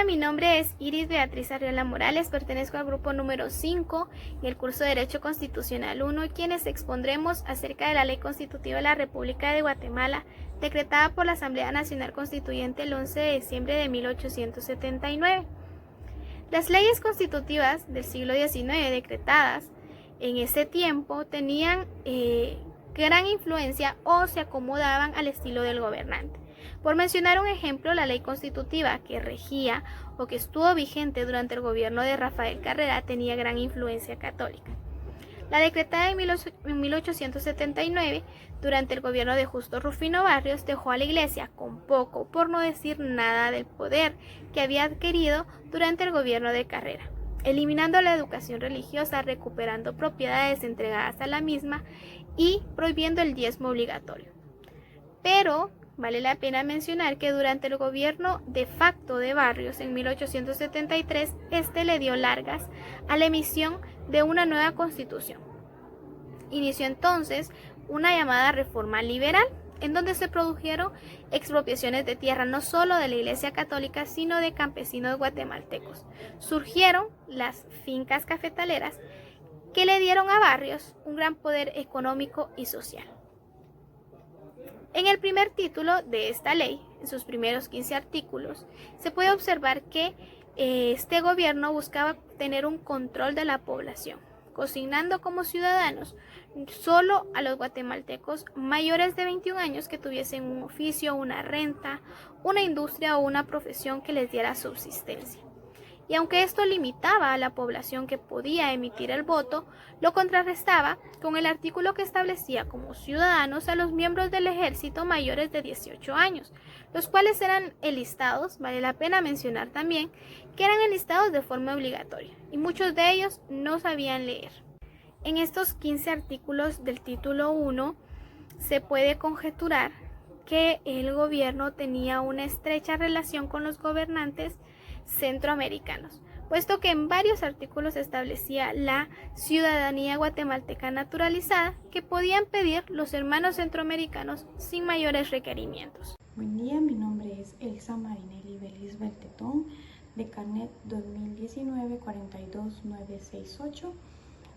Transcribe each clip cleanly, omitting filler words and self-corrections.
día, mi nombre es Iris Beatriz Arriola Morales, pertenezco al grupo número 5 en el curso de Derecho Constitucional 1, quienes expondremos acerca de la Ley Constitutiva de la República de Guatemala, decretada por la Asamblea Nacional Constituyente el 11 de diciembre de 1879. Las leyes constitutivas del siglo XIX decretadas en ese tiempo tenían gran influencia o se acomodaban al estilo del gobernante. Por mencionar un ejemplo, la ley constitutiva que regía o que estuvo vigente durante el gobierno de Rafael Carrera tenía gran influencia católica. La decretada en 1879, durante el gobierno de Justo Rufino Barrios, dejó a la Iglesia con poco, por no decir nada, del poder que había adquirido durante el gobierno de Carrera, eliminando la educación religiosa, recuperando propiedades entregadas a la misma y prohibiendo el diezmo obligatorio. Pero vale la pena mencionar que durante el gobierno de facto de Barrios en 1873, este le dio largas a la emisión de una nueva constitución. Inició entonces una llamada reforma liberal, en donde se produjeron expropiaciones de tierra no solo de la Iglesia Católica, sino de campesinos guatemaltecos. Surgieron las fincas cafetaleras que le dieron a Barrios un gran poder económico y social. En el primer título de esta ley, en sus primeros 15 artículos, se puede observar que este gobierno buscaba tener un control de la población, consignando como ciudadanos solo a los guatemaltecos mayores de 21 años que tuviesen un oficio, una renta, una industria o una profesión que les diera subsistencia. Y aunque esto limitaba a la población que podía emitir el voto, lo contrarrestaba con el artículo que establecía como ciudadanos a los miembros del ejército mayores de 18 años, los cuales eran enlistados, vale la pena mencionar también, que eran enlistados de forma obligatoria, y muchos de ellos no sabían leer. En estos 15 artículos del título 1 se puede conjeturar que el gobierno tenía una estrecha relación con los gobernantes centroamericanos, puesto que en varios artículos establecía la ciudadanía guatemalteca naturalizada que podían pedir los hermanos centroamericanos sin mayores requerimientos. Buen día, mi nombre es Elsa Marinelli Belis Beltetón, de Carnet 2019-42968.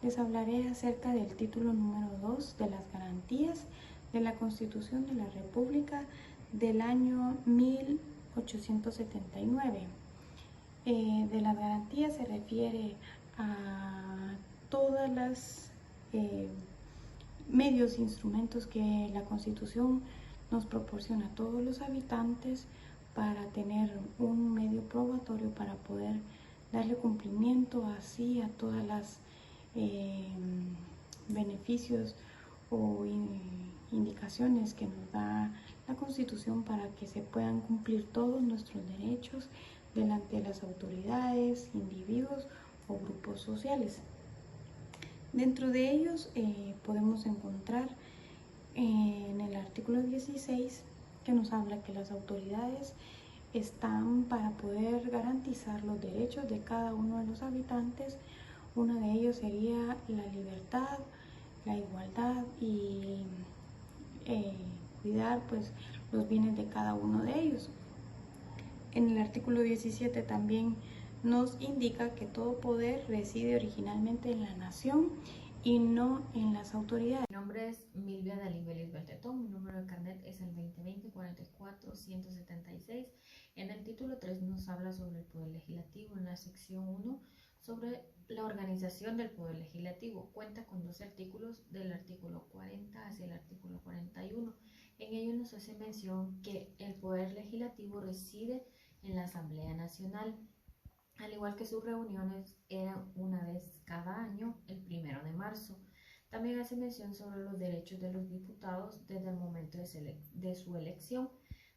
Les hablaré acerca del título número 2 de las garantías de la Constitución de la República del año 1879. De las garantías se refiere a todos los medios e instrumentos que la Constitución nos proporciona a todos los habitantes para tener un medio probatorio para poder darle cumplimiento así a todas las beneficios o indicaciones que nos da la Constitución para que se puedan cumplir todos nuestros derechos delante de las autoridades, individuos o grupos sociales. Dentro de ellos podemos encontrar en el artículo 16 que nos habla que las autoridades están para poder garantizar los derechos de cada uno de los habitantes. Uno de ellos sería la libertad, la igualdad y cuidar pues los bienes de cada uno de ellos. En el artículo 17 también nos indica que todo poder reside originalmente en la nación y no en las autoridades. Mi nombre es Milvia Dalí Belis Beltetón, mi número de carnet es el 2020-44-176. En el título 3 nos habla sobre el Poder Legislativo. En la sección 1 sobre la organización del Poder Legislativo. Cuenta con 12 artículos, del artículo 40 hacia el artículo 41. En ellos nos hace mención que el Poder Legislativo reside en la Asamblea Nacional, al igual que sus reuniones eran una vez cada año, el 1 de marzo. También hace mención sobre los derechos de los diputados desde el momento de su elección.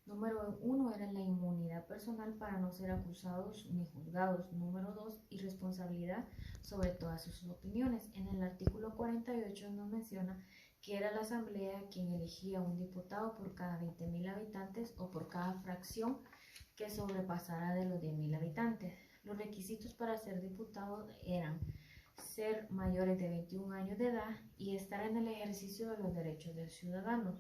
Número 1 era la inmunidad personal para no ser acusados ni juzgados. Número 2, irresponsabilidad sobre todas sus opiniones. En el artículo 48 nos menciona que era la asamblea quien elegía un diputado por cada 20.000 habitantes o por cada fracción que sobrepasara de los 10.000 habitantes. Los requisitos para ser diputado eran ser mayores de 21 años de edad y estar en el ejercicio de los derechos de ciudadanos.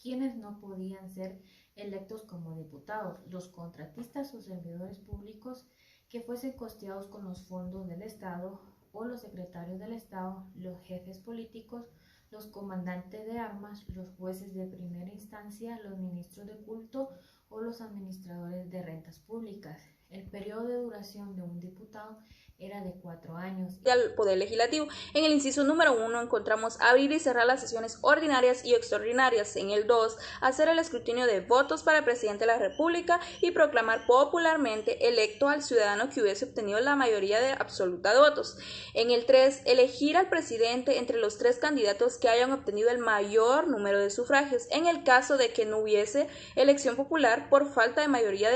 quienes no podían ser electos como diputados, los contratistas o servidores públicos que fuesen costeados con los fondos del Estado o los secretarios del Estado, los jefes políticos, los comandantes de armas, los jueces de primera instancia, los ministros de culto o los administradores de rentas públicas. El periodo de duración de un diputado era de 4 años. Al Poder Legislativo. En el inciso número 1 encontramos abrir y cerrar las sesiones ordinarias y extraordinarias. En el 2, hacer el escrutinio de votos para el presidente de la República y proclamar popularmente electo al ciudadano que hubiese obtenido la mayoría absoluta de votos. En el 3, elegir al presidente entre los 3 candidatos que hayan obtenido el mayor número de sufragios, en el caso de que no hubiese elección popular por falta de mayoría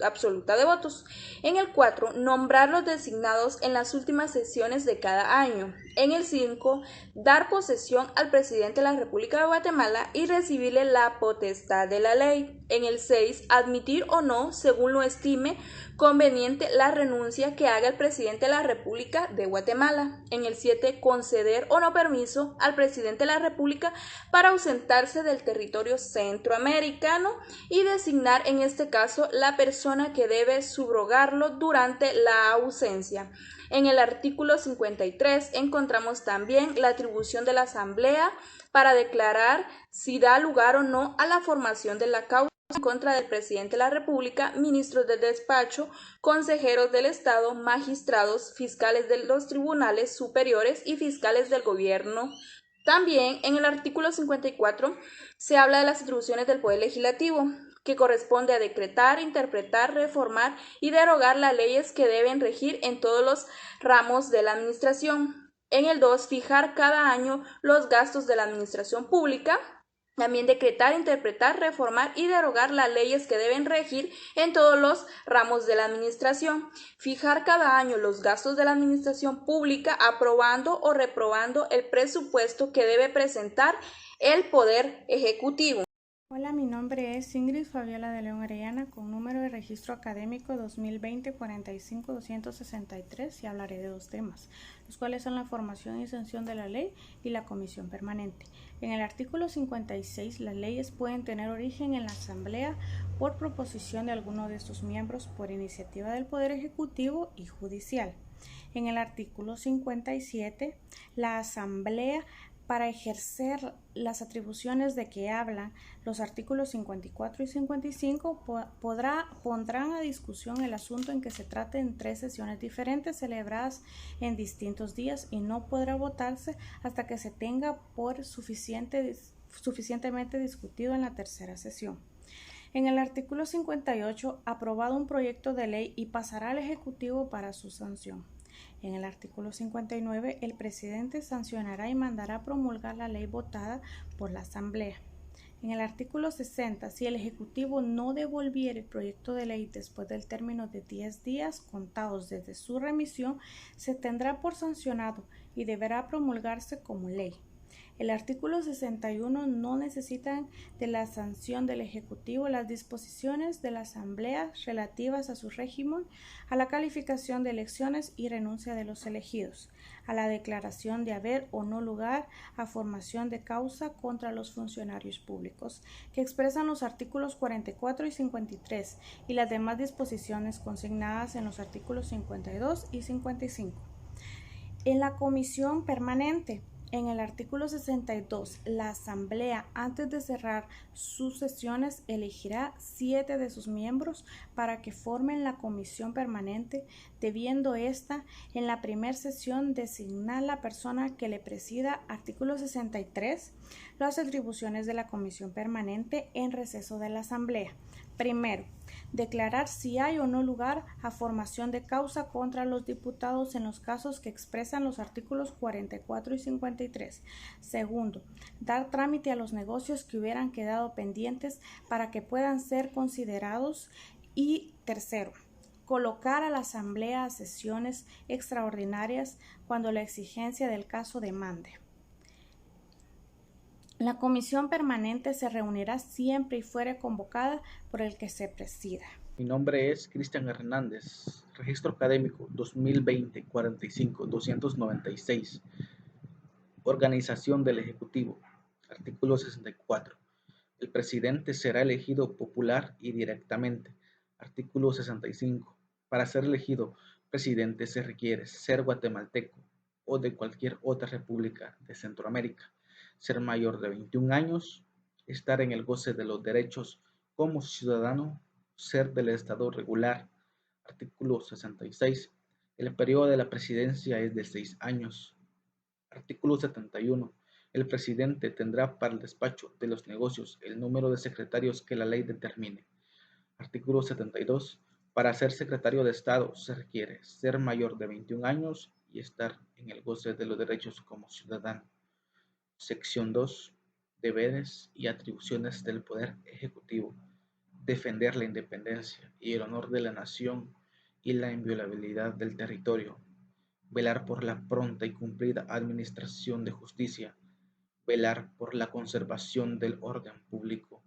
absoluta de votos. En el 4, nombrar los designados en las últimas sesiones de cada año. En el 5, dar posesión al presidente de la República de Guatemala y recibirle la potestad de la ley. En el 6, admitir o no, según lo estime conveniente, la renuncia que haga el presidente de la República de Guatemala. En el 7, conceder o no permiso al presidente de la República para ausentarse del territorio centroamericano y designar en este caso la persona que debe subrogarlo durante la ausencia. En el artículo 53 encontramos también la atribución de la Asamblea para declarar si da lugar o no a la formación de la causa en contra del presidente de la República, ministros del despacho, consejeros del Estado, magistrados, fiscales de los tribunales superiores y fiscales del gobierno. También en el artículo 54 se habla de las atribuciones del Poder Legislativo, que corresponde a decretar, interpretar, reformar y derogar las leyes que deben regir en todos los ramos de la administración. En el 2, fijar cada año los gastos de la administración pública. También decretar, interpretar, reformar y derogar las leyes que deben regir en todos los ramos de la administración. Fijar cada año los gastos de la administración pública, aprobando o reprobando el presupuesto que debe presentar el Poder Ejecutivo. Hola, mi nombre es Ingrid Fabiola de León Arellana, con número de registro académico 2020-45263, y hablaré de 2 temas, los cuales son la formación y sanción de la ley y la comisión permanente. En el artículo 56, las leyes pueden tener origen en la Asamblea por proposición de alguno de sus miembros, por iniciativa del Poder Ejecutivo y Judicial. En el artículo 57, la Asamblea, para ejercer las atribuciones de que hablan los artículos 54 y 55, pondrán a discusión el asunto en que se trate en 3 sesiones diferentes celebradas en distintos días y no podrá votarse hasta que se tenga por suficientemente discutido en la tercera sesión. En el artículo 58, aprobado un proyecto de ley y pasará al Ejecutivo para su sanción. En el artículo 59, el presidente sancionará y mandará promulgar la ley votada por la Asamblea. En el artículo 60, si el Ejecutivo no devolviera el proyecto de ley después del término de 10 días contados desde su remisión, se tendrá por sancionado y deberá promulgarse como ley. El artículo 61 no necesitan de la sanción del Ejecutivo las disposiciones de la Asamblea relativas a su régimen, a la calificación de elecciones y renuncia de los elegidos, a la declaración de haber o no lugar a formación de causa contra los funcionarios públicos, que expresan los artículos 44 y 53 y las demás disposiciones consignadas en los artículos 52 y 55. En la comisión permanente, en el artículo 62, la Asamblea, antes de cerrar sus sesiones, elegirá 7 de sus miembros para que formen la comisión permanente, debiendo ésta, en la primera sesión, designar la persona que le presida. Artículo 63. Las atribuciones de la comisión permanente en receso de la Asamblea. Primero, declarar si hay o no lugar a formación de causa contra los diputados en los casos que expresan los artículos 44 y 53. Segundo, dar trámite a los negocios que hubieran quedado pendientes para que puedan ser considerados. Y tercero, colocar a la Asamblea a sesiones extraordinarias cuando la exigencia del caso demande. La comisión permanente se reunirá siempre y fuere convocada por el que se presida. Mi nombre es Cristian Hernández, registro académico 2020-45-296, organización del Ejecutivo, artículo 64. El presidente será elegido popular y directamente. Artículo 65. Para ser elegido presidente se requiere ser guatemalteco o de cualquier otra república de Centroamérica, ser mayor de 21 años, estar en el goce de los derechos como ciudadano, ser del Estado regular. Artículo 66. El periodo de la presidencia es de 6 años. Artículo 71. El presidente tendrá para el despacho de los negocios el número de secretarios que la ley determine. Artículo 72. Para ser secretario de Estado se requiere ser mayor de 21 años y estar en el goce de los derechos como ciudadano. Sección 2. Deberes y atribuciones del Poder Ejecutivo. Defender la independencia y el honor de la nación y la inviolabilidad del territorio. Velar por la pronta y cumplida administración de justicia. Velar por la conservación del orden público.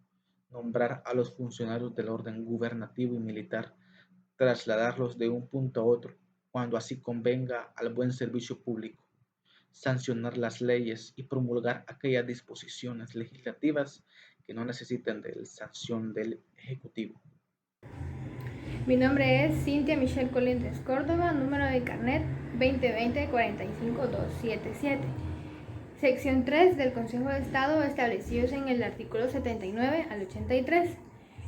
Nombrar a los funcionarios del orden gubernativo y militar. Trasladarlos de un punto a otro, cuando así convenga al buen servicio público. Sancionar las leyes y promulgar aquellas disposiciones legislativas que no necesiten de la sanción del Ejecutivo. Mi nombre es Cintia Michelle Colindres Córdoba, número de carnet 2020-45277. Sección 3 del Consejo de Estado, establecidos en el artículo 79 al 83.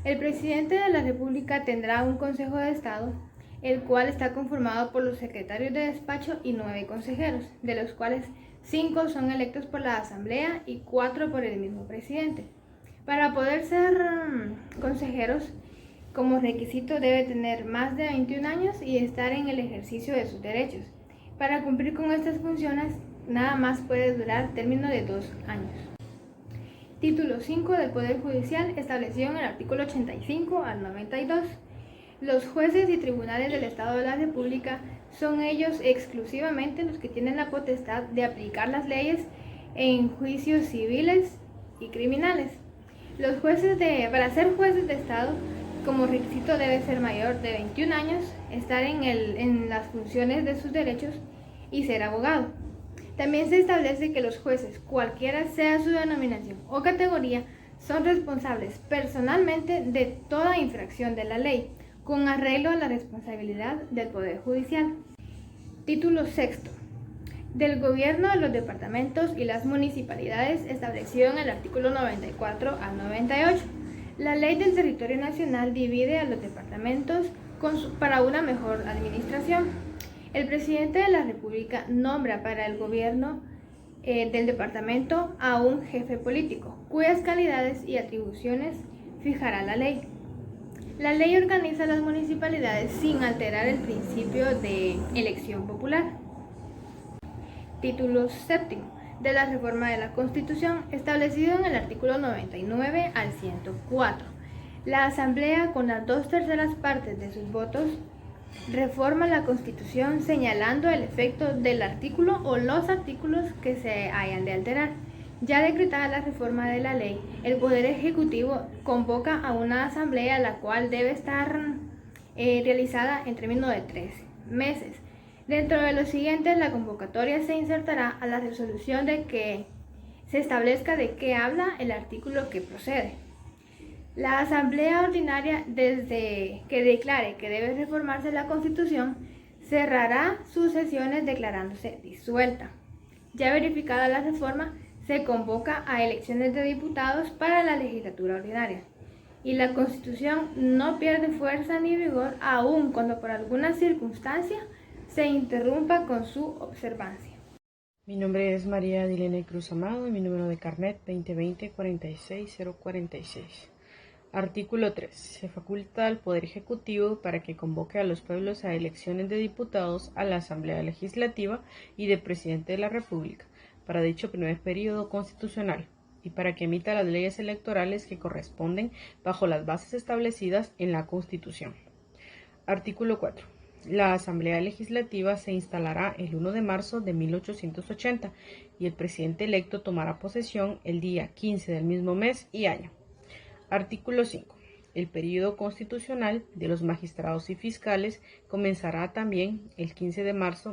El presidente de la República tendrá un Consejo de Estado, el cual está conformado por los secretarios de despacho y 9 consejeros, de los cuales 5 son electos por la Asamblea y 4 por el mismo presidente. Para poder ser consejeros, como requisito debe tener más de 21 años y estar en el ejercicio de sus derechos. Para cumplir con estas funciones, nada más puede durar término de 2 años. Título 5 del Poder Judicial, establecido en el artículo 85 al 92. Los jueces y tribunales del Estado de la República son ellos exclusivamente los que tienen la potestad de aplicar las leyes en juicios civiles y criminales. Para ser jueces de Estado, como requisito debe ser mayor de 21 años, estar en las funciones de sus derechos y ser abogado. También se establece que los jueces, cualquiera sea su denominación o categoría, son responsables personalmente de toda infracción de la ley, con arreglo a la responsabilidad del Poder Judicial. Título 6. Del Gobierno de los departamentos y las municipalidades, establecido en el artículo 94 al 98. La Ley del Territorio Nacional divide a los departamentos para una mejor administración. El presidente de la República nombra para el gobierno del departamento a un jefe político, cuyas calidades y atribuciones fijará la ley. La ley organiza las municipalidades sin alterar el principio de elección popular. Título 7 de la reforma de la Constitución, establecido en el artículo 99 al 104. La Asamblea, con las 2/3 partes de sus votos, reforma la Constitución señalando el efecto del artículo o los artículos que se hayan de alterar. Ya decretada la reforma de la ley, el Poder Ejecutivo convoca a una asamblea, la cual debe estar realizada en término de 3 meses. Dentro de los siguientes, la convocatoria se insertará a la resolución de que se establezca de qué habla el artículo que procede. La Asamblea Ordinaria, desde que declare que debe reformarse la Constitución, cerrará sus sesiones declarándose disuelta. Ya verificada la reforma, se convoca a elecciones de diputados para la legislatura ordinaria. Y la Constitución no pierde fuerza ni vigor, aun cuando por alguna circunstancia se interrumpa con su observancia. Mi nombre es María Dilene Cruz Amado y mi número de carnet 2020-46046. Artículo 3. Se faculta al Poder Ejecutivo para que convoque a los pueblos a elecciones de diputados a la Asamblea Legislativa y de Presidente de la República para dicho primer período constitucional y para que emita las leyes electorales que corresponden bajo las bases establecidas en la Constitución. Artículo 4. La Asamblea Legislativa se instalará el 1 de marzo de 1880 y el presidente electo tomará posesión el día 15 del mismo mes y año. Artículo 5. El período constitucional de los magistrados y fiscales comenzará también el 15 de marzo